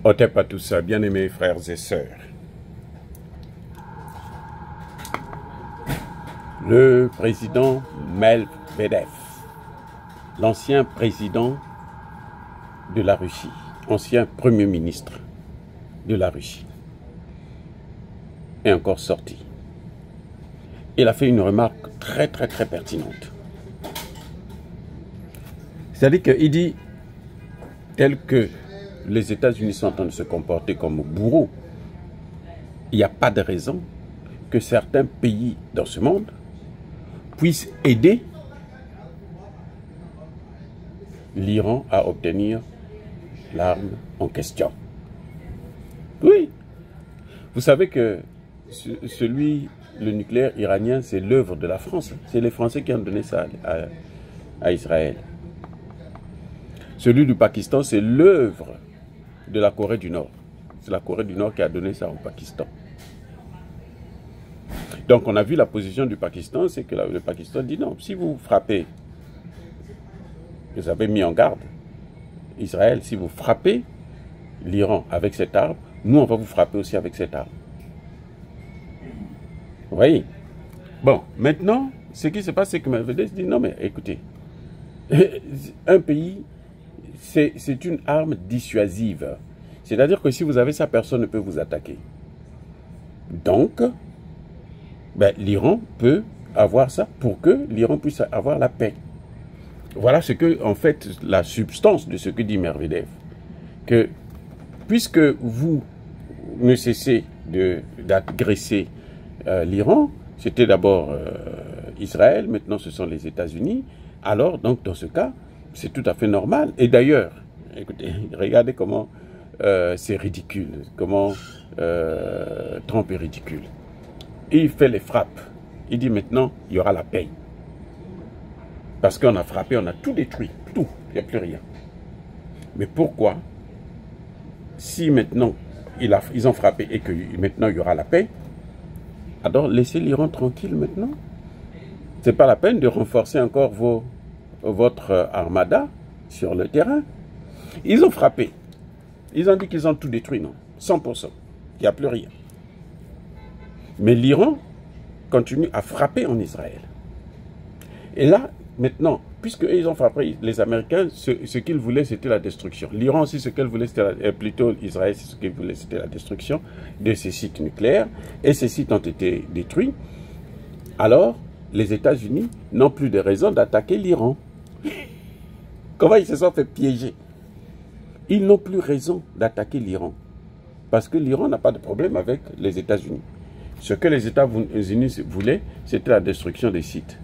Otep à tout ça, bien-aimés frères et sœurs. Le président Medvedev, l'ancien président de la Russie, ancien premier ministre de la Russie, est encore sorti. Il a fait une remarque très pertinente. C'est-à-dire qu'il dit, tel que les États-Unis sont en train de se comporter comme bourreaux, il n'y a pas de raison que certains pays dans ce monde puissent aider l'Iran à obtenir l'arme en question. Oui, vous savez que le nucléaire iranien, c'est l'œuvre de la France. C'est les Français qui ont donné ça à Israël. Celui du Pakistan, c'est l'œuvre de la Corée du Nord. C'est la Corée du Nord qui a donné ça au Pakistan. Donc on a vu la position du Pakistan, c'est que le Pakistan dit non, si vous frappez, vous avez mis en garde Israël, si vous frappez l'Iran avec cette arme, nous on va vous frapper aussi avec cette arme. Vous voyez? Bon, maintenant, ce qui se passe, c'est que Medvedev dit non mais écoutez, un pays, c'est une arme dissuasive. C'est-à-dire que si vous avez ça, personne ne peut vous attaquer. Donc, l'Iran peut avoir ça pour que l'Iran puisse avoir la paix. Voilà ce que, en fait, la substance de ce que dit Medvedev. Que, puisque vous ne cessez d'agresser l'Iran, c'était d'abord Israël, maintenant ce sont les États-Unis, alors, donc, dans ce cas, c'est tout à fait normal. Et d'ailleurs, écoutez, regardez comment c'est ridicule, comment Trump est ridicule. Il fait les frappes. Il dit maintenant, il y aura la paix. Parce qu'on a frappé, on a tout détruit, tout, il n'y a plus rien. Mais pourquoi, si maintenant ils ont frappé et que maintenant il y aura la paix, alors laissez l'Iran tranquille maintenant. Ce n'est pas la peine de renforcer encore votre armada sur le terrain. Ils ont frappé. Ils ont dit qu'ils ont tout détruit, non? 100%. Il n'y a plus rien. Mais l'Iran continue à frapper en Israël. Et là, maintenant, puisqu'ils ont frappé les Américains, ce qu'ils voulaient, c'était la destruction. L'Iran aussi, ce qu'elle voulait, c'était plutôt Israël, ce qu'il voulait, c'était la destruction de ces sites nucléaires. Et ces sites ont été détruits. Alors, les États-Unis n'ont plus de raison d'attaquer l'Iran. Comment ils se sont fait piéger? Ils n'ont plus raison d'attaquer l'Iran. Parce que l'Iran n'a pas de problème avec les États-Unis. Ce que les États-Unis voulaient, c'était la destruction des sites.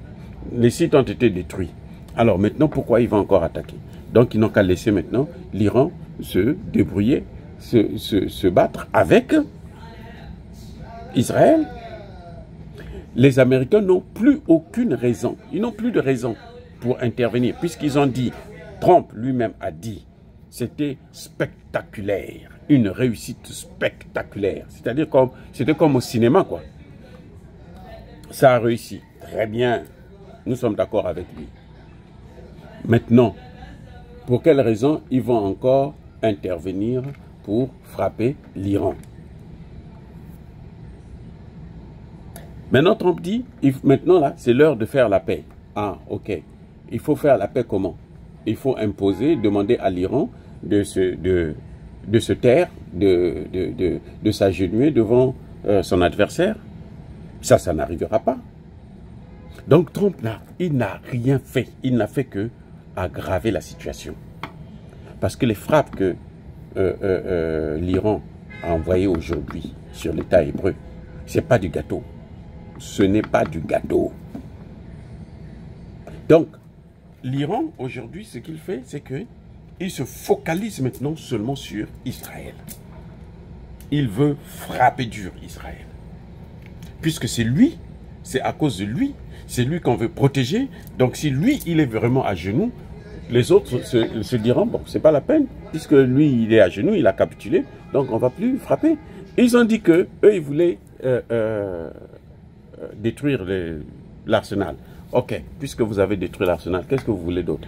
Les sites ont été détruits. Alors maintenant, pourquoi ils vont encore attaquer? Donc ils n'ont qu'à laisser maintenant l'Iran se débrouiller, se battre avec Israël. Les Américains n'ont plus aucune raison. Ils n'ont plus de raison pour intervenir, puisqu'ils ont dit, Trump lui-même a dit, c'était spectaculaire, une réussite spectaculaire. C'est-à-dire c'était comme au cinéma, quoi. Ça a réussi, très bien. Nous sommes d'accord avec lui. Maintenant, pour quelle raison ils vont encore intervenir pour frapper l'Iran? Maintenant, Trump dit, maintenant là, c'est l'heure de faire la paix. Ah, ok. Il faut faire la paix comment? Il faut imposer, demander à l'Iran de se taire, de s'agenouiller devant son adversaire. Ça n'arrivera pas. Donc Trump, il n'a rien fait. Il n'a fait que aggraver la situation. Parce que les frappes que l'Iran a envoyées aujourd'hui sur l'État hébreu, ce n'est pas du gâteau. Ce n'est pas du gâteau. Donc, l'Iran, aujourd'hui, ce qu'il fait, c'est qu'il se focalise maintenant seulement sur Israël. Il veut frapper dur Israël. Puisque c'est lui, c'est à cause de lui, c'est lui qu'on veut protéger. Donc si lui, il est vraiment à genoux, les autres se diront, bon, c'est pas la peine, puisque lui, il est à genoux, il a capitulé, donc on ne va plus frapper. Ils ont dit que eux, ils voulaient détruire l'arsenal. Ok, puisque vous avez détruit l'arsenal, qu'est-ce que vous voulez d'autre?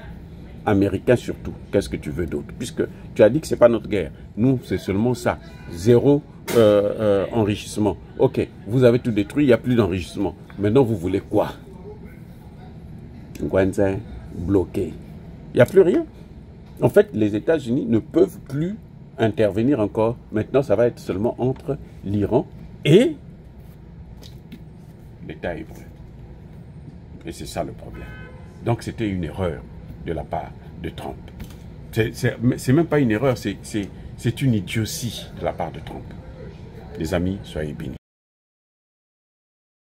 américains surtout. Qu'est-ce que tu veux d'autre? Puisque tu as dit que ce n'est pas notre guerre. Nous, c'est seulement ça. Zéro enrichissement. Ok, vous avez tout détruit, il n'y a plus d'enrichissement. Maintenant, vous voulez quoi? Guanzin bloqué. Il n'y a plus rien. En fait, les États-Unis ne peuvent plus intervenir encore. Maintenant, ça va être seulement entre l'Iran et l'État hébreu. Et c'est ça le problème. Donc, c'était une erreur de la part de Trump. C'est même pas une erreur, c'est une idiotie de la part de Trump. Les amis, soyez bénis.